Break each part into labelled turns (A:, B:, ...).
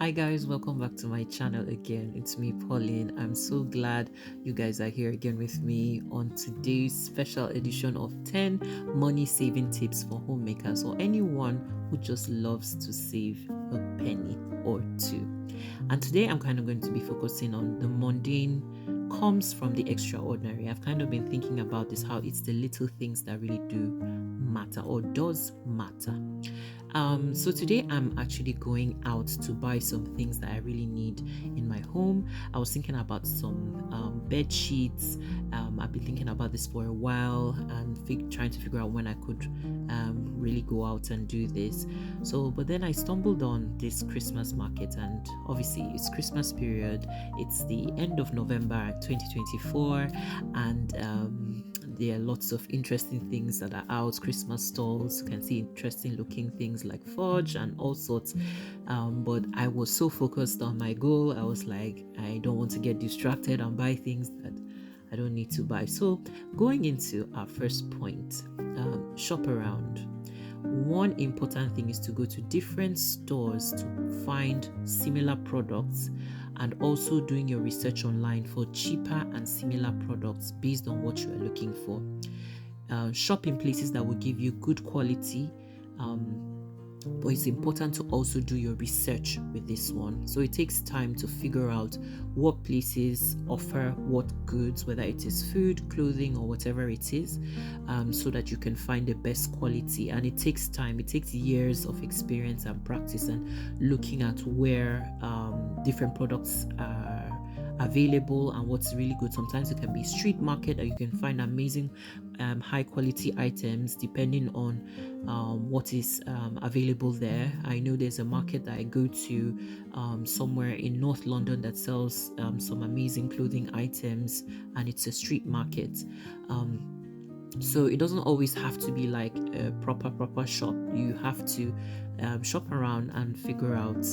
A: Hi guys, welcome back to my channel again. It's me, Pauline. I'm so glad you guys are here again with me on today's special edition of 10 money saving tips for homemakers or anyone who just loves to save a penny or two. And today I'm kind of going to be focusing on the mundane comes from the extraordinary. I've kind of been thinking about this, how it's the little things that really do matter or does matter. So today I'm actually going out to buy some things that I really need in my home. I was thinking about some bed sheets. I've been thinking about this for a while and trying to figure out when I could really go out and do this. But then I stumbled on this Christmas market, and obviously it's Christmas period. It's the end of November 2024, and there are lots of interesting things that are out. Christmas stalls, you can see interesting looking things like fudge and all sorts. But I was so focused on my goal. I was like, I don't want to get distracted and buy things that I don't need to buy. So going into our first point, shop around. One important thing is to go to different stores to find similar products, and also doing your research online for cheaper and similar products based on what you are looking for. Shop in places that will give you good quality, but it's important to also do your research with this one. So it takes time to figure out what places offer what goods, whether it is food, clothing, or whatever it is, so that you can find the best quality. And it takes time, it takes years of experience and practice and looking at where different products are available and what's really good. Sometimes it can be street market, or you can find amazing high quality items depending on what is available there. I know there's a market that I go to somewhere in North London that sells some amazing clothing items, and it's a street market. So it doesn't always have to be like a proper shop. You have to shop around and figure out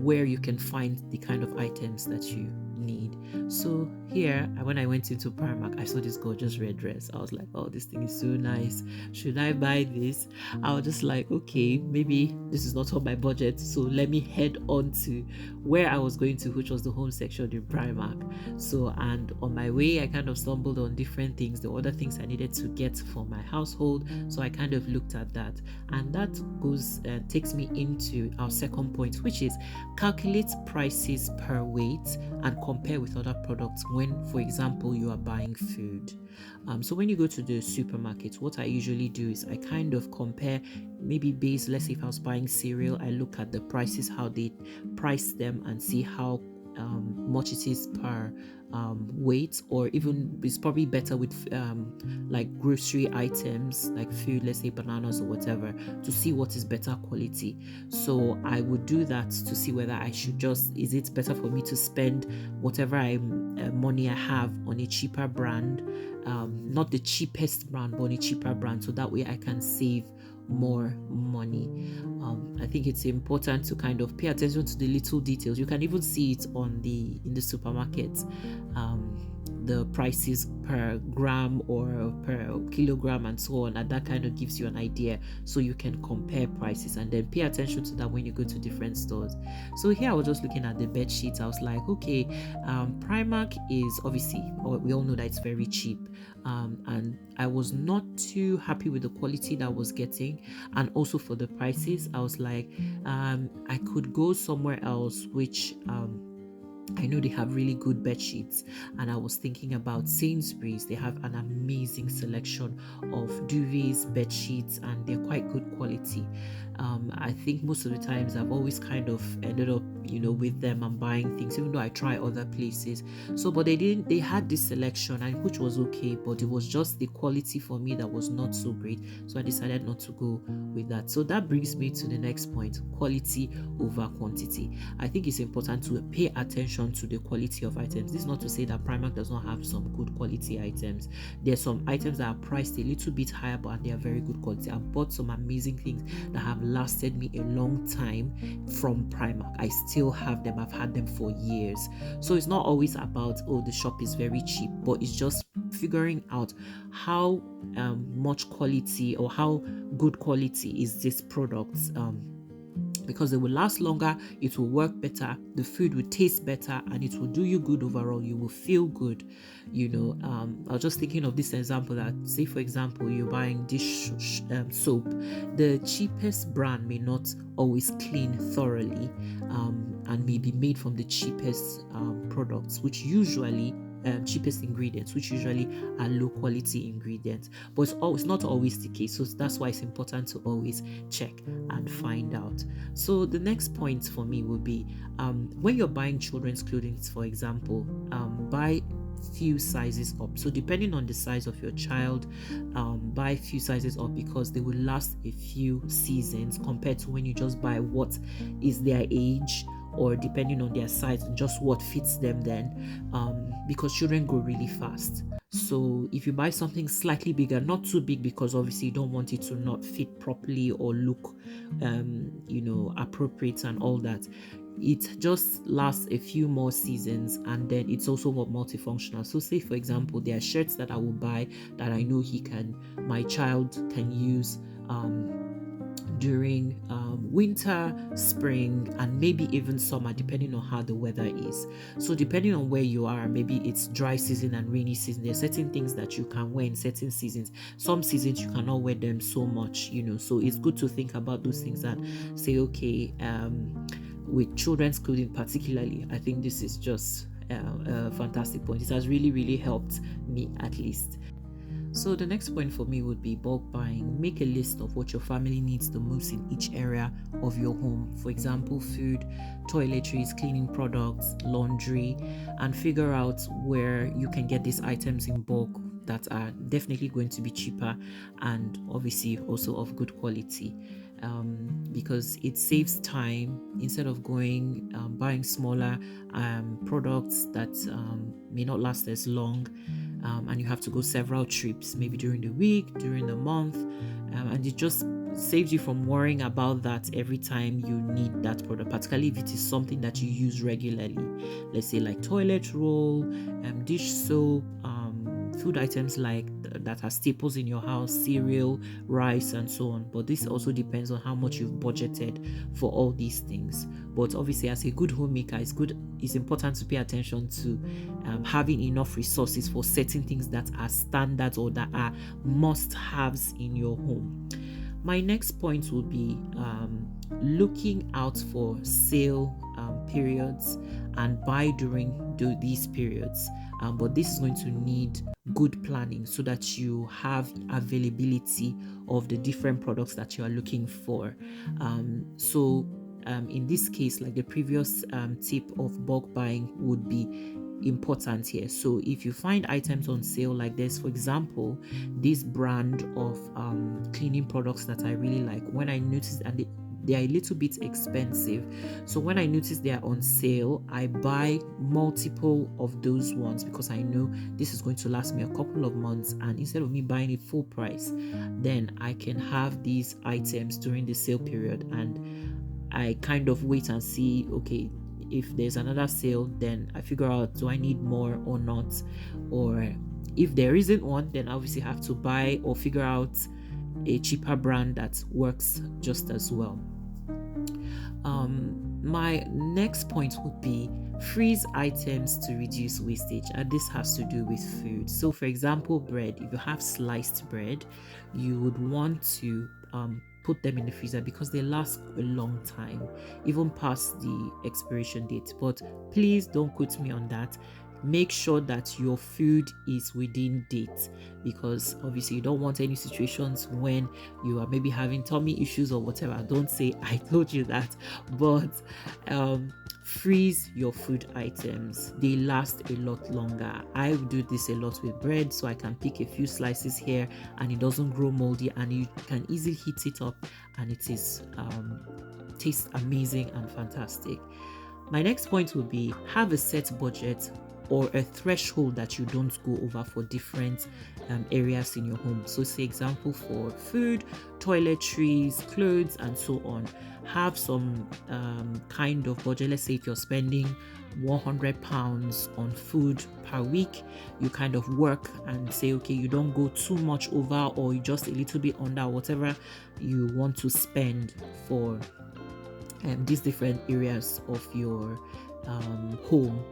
A: where you can find the kind of items that you need. So here, when I went into Primark, I saw this gorgeous red dress. I was like, oh, this thing is so nice. Should I buy this? I was just like, okay, maybe this is not on my budget, so let me head on to where I was going to, which was the home section in Primark. And on my way, I kind of stumbled on different things, the other things I needed to get for my household. So I kind of looked at that, and that takes me into our second point, which is calculate prices per weight and compare with other products when, for example, you are buying food. So when you go to the supermarket, what I usually do is I kind of compare, maybe based, let's say if I was buying cereal, I look at the prices, how they price them, and see how much it is per weight, or even it's probably better with like grocery items like food, let's say bananas or whatever, to see what is better quality. So I would do that to see whether I should is it better for me to spend whatever money I have on a cheaper brand, not the cheapest brand, but a cheaper brand, so that way I can save more money. I think it's important to kind of pay attention to the little details. You can even see it in the supermarket, the prices per gram or per kilogram and so on, and that kind of gives you an idea, so you can compare prices and then pay attention to that when you go to different stores. So here I was just looking at the bed sheets. I was like, okay, Primark is obviously, we all know that it's very cheap, and I was not too happy with the quality that I was getting, and also for the prices. I was like, I could go somewhere else, which I know they have really good bed sheets, and I was thinking about Sainsbury's. They have an amazing selection of duvets, bed sheets, and they're quite good quality. I think most of the times I've always kind of ended up, with them and buying things, even though I try other places. But they had this selection, and which was okay, but it was just the quality for me that was not so great. So I decided not to go with that. So that brings me to the next point: quality over quantity. I think it's important to pay attention to the quality of items. This is not to say that Primark does not have some good quality items. There's some items that are priced a little bit higher, but they are very good quality. I've bought some amazing things that have lasted me a long time from Primark. I still have them. I've had them for years. So it's not always about, oh, the shop is very cheap, but it's just figuring out how much quality or how good quality is this product because they will last longer, it will work better, the food will taste better, and it will do you good overall. You will feel good. I was just thinking of this example that, say for example, you're buying dish soap. The cheapest brand may not always clean thoroughly, and may be made from the cheapest products, which usually cheapest ingredients, which usually are low quality ingredients. But it's not always the case, so that's why it's important to always check and find out. So the next point for me would be, when you're buying children's clothing, for example, buy few sizes up. So depending on the size of your child, buy few sizes up, because they will last a few seasons compared to when you just buy what is their age, or depending on their size, just what fits them then, because children grow really fast. So if you buy something slightly bigger, not too big, because obviously you don't want it to not fit properly or look appropriate and all that, it just lasts a few more seasons, and then it's also multifunctional. So say for example, there are shirts that I will buy that I know my child can use during winter, spring, and maybe even summer, depending on how the weather is. So depending on where you are, maybe it's dry season and rainy season, there are certain things that you can wear in certain seasons. Some seasons you cannot wear them so much, so it's good to think about those things and say, okay, with children's clothing particularly, I think this is just a fantastic point. It has really, really helped me, at least. So the next point for me would be bulk buying. Make a list of what your family needs the most in each area of your home. For example, food, toiletries, cleaning products, laundry, and figure out where you can get these items in bulk that are definitely going to be cheaper and obviously also of good quality. Because it saves time instead of going buying smaller products that may not last as long, and you have to go several trips, maybe during the week, during the month, and it just saves you from worrying about that every time you need that product, particularly if it is something that you use regularly. Let's say like toilet roll, dish soap, food items like that are staples in your house, cereal, rice, and so on. But this also depends on how much you've budgeted for all these things. But obviously, as a good homemaker, it's important to pay attention to having enough resources for certain things that are standards or that are must-haves in your home. My next point will be looking out for sale periods and buy during these periods. But this is going to need good planning so that you have availability of the different products that you are looking for. In this case, like the previous tip of bulk buying would be important here. So if you find items on sale like this, for example, this brand of cleaning products that I really like, when I noticed, and they are a little bit expensive, so when I notice they are on sale, I buy multiple of those ones because I know this is going to last me a couple of months, and instead of me buying it full price, then I can have these items during the sale period, and I kind of wait and see, okay, if there's another sale, then I figure out, do I need more or not? Or if there isn't one, then I obviously have to buy or figure out a cheaper brand that works just as well. My next point would be freeze items to reduce wastage, and this has to do with food. So for example, bread, if you have sliced bread, you would want to put them in the freezer because they last a long time, even past the expiration date. But please don't quote me on that. Make sure that your food is within date, because obviously you don't want any situations when you are maybe having tummy issues or whatever. Don't say I told you that, but freeze your food items. They last a lot longer. I do this a lot with bread, so I can pick a few slices here and it doesn't grow moldy, and you can easily heat it up and it is tastes amazing and fantastic. My next point will be have a set budget or a threshold that you don't go over for different areas in your home. So say example for food, toiletries, clothes, and so on. Have some kind of budget. Let's say if you're spending £100 on food per week, you kind of work and say, okay, you don't go too much over, or you just a little bit under, whatever you want to spend for these different areas of your home.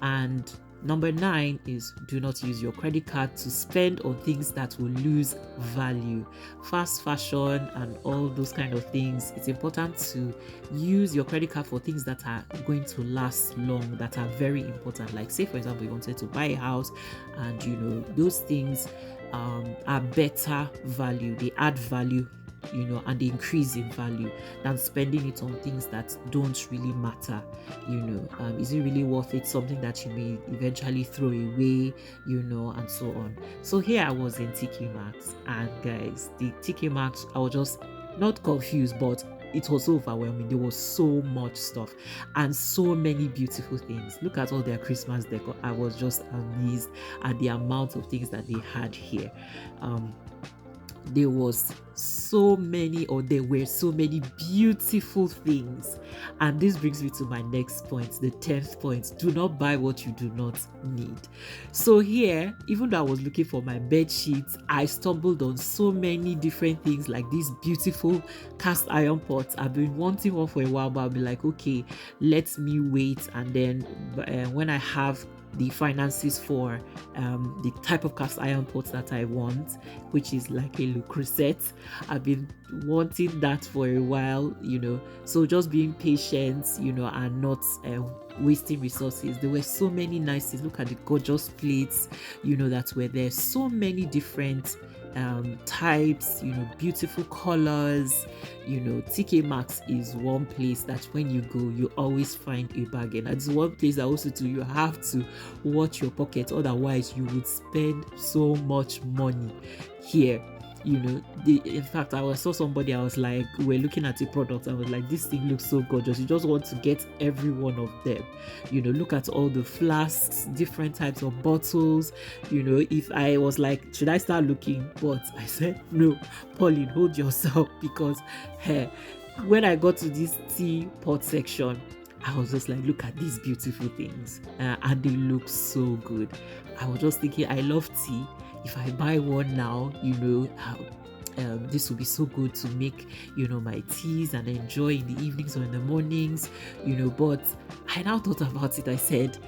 A: And number 9 is do not use your credit card to spend on things that will lose value. Fast fashion and all those kind of things. It's important to use your credit card for things that are going to last long, that are very important. Like, say for example, you wanted to buy a house, and those things are better value. They add value, and they increase in value than spending it on things that don't really matter. Is it really worth it? Something that you may eventually throw away, and so on. So here I was in TK Maxx, and guys, the TK Maxx, I was just not confused, but it was so overwhelming. There was so much stuff and so many beautiful things. Look at all their Christmas decor. I was just amazed at the amount of things that they had here. There were so many beautiful things. And this brings me to my next point, the 10th point. Do not buy what you do not need. So here, even though I was looking for my bed sheets, I stumbled on so many different things, like these beautiful cast iron pots. I've been wanting one for a while, but I'll be like, okay, let me wait, and then when I have the finances for the type of cast iron pot that I want, which is like a Le Creuset. I've been wanting that for a while, so just being patient, and not wasting resources. There were so many nice things. Look at the gorgeous plates, that were there. So many different types, beautiful colors. TK Maxx is one place that when you go, you always find a bargain. It's one place that also too, you have to watch your pocket, otherwise you would spend so much money here. In fact, I saw somebody, I was like, we're looking at a product, I was like, this thing looks so gorgeous, you just want to get every one of them. Look at all the flasks, different types of bottles. If I was like, should I start looking? But I said, no, Pauline, hold yourself, because when I got to this tea pot section, I was just like, look at these beautiful things, and they look so good. I was just thinking, I love tea. If I buy one now, this will be so good to make, my teas and enjoy in the evenings or in the mornings, but I now thought about it. I said,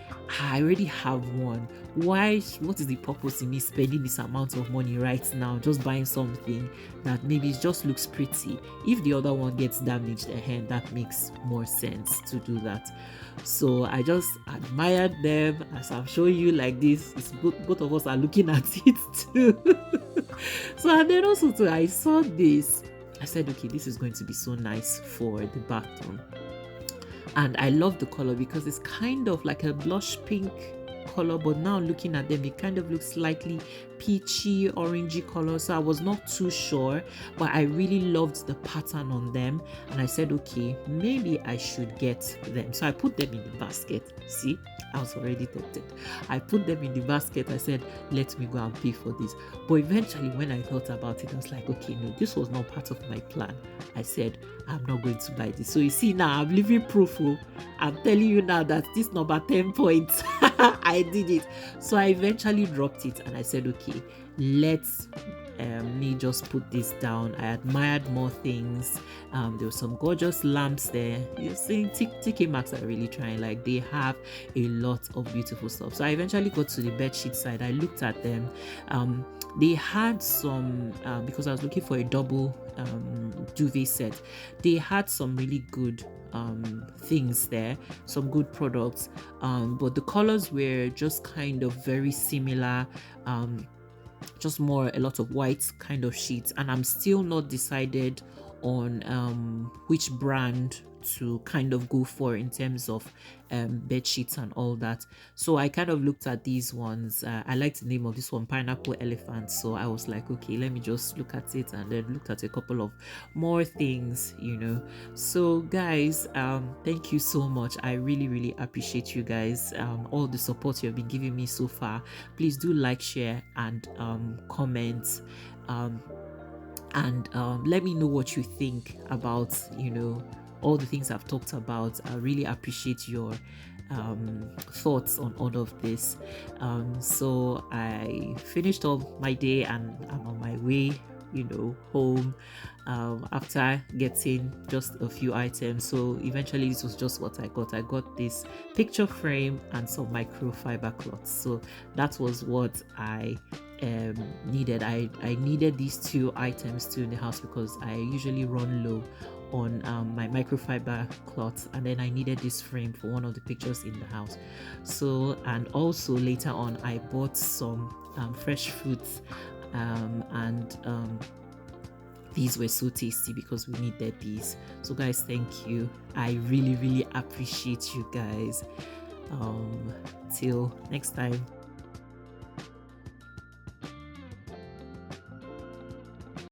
A: I already have one. Why? What is the purpose in me spending this amount of money right now, just buying something that maybe it just looks pretty? If the other one gets damaged, that makes more sense to do that. So I just admired them, as I'm showing you like this. It's both of us are looking at it too. So, and then also too, I saw this. I said, okay, this is going to be so nice for the bathroom. And I love the color because it's kind of like a blush pink color, but now looking at them, it kind of looks slightly peachy, orangey color. So I was not too sure, but I really loved the pattern on them, and I said, okay, maybe I should get them. So I put them in the basket. See, I was already tempted. I put them in the basket. I said, let me go and pay for this. But eventually, when I thought about it, I was like, okay, no, this was not part of my plan. I said, I'm not going to buy this. So you see, now I'm living proof. I'm telling you now that this number 10 points, I did it. So I eventually dropped it, and I said, okay, let's me just put this down. I admired more things. There were some gorgeous lamps there. You see, TK Maxx are really trying. Like, they have a lot of beautiful stuff. So I eventually got to the bedsheet side. I looked at them. They had some, because I was looking for a double duvet set, they had some really good things there, some good products, but the colors were just kind of very similar, just more a lot of white kind of sheets, and I'm still not decided on which brand to kind of go for in terms of bed sheets and all that. So I kind of looked at these ones. I liked the name of this one, Pineapple Elephant. So I was like, okay, let me just look at it, and then looked at a couple of more things, So guys, thank you so much. I really appreciate you guys, all the support you have been giving me so far. Please do like, share, and comment, and let me know what you think about all the things I've talked about. I really appreciate your thoughts on all of this. So I finished off my day, and I'm on my way home after getting just a few items. So eventually this was just what I got this picture frame and some microfiber cloths. So that was what I needed. I needed these two items too in the house because I usually run low on my microfiber cloth, and then I needed this frame for one of the pictures in the house. So, and also later on I bought some fresh fruits, and these were so tasty because we needed these. So guys, thank you. I really appreciate you guys. Till next time.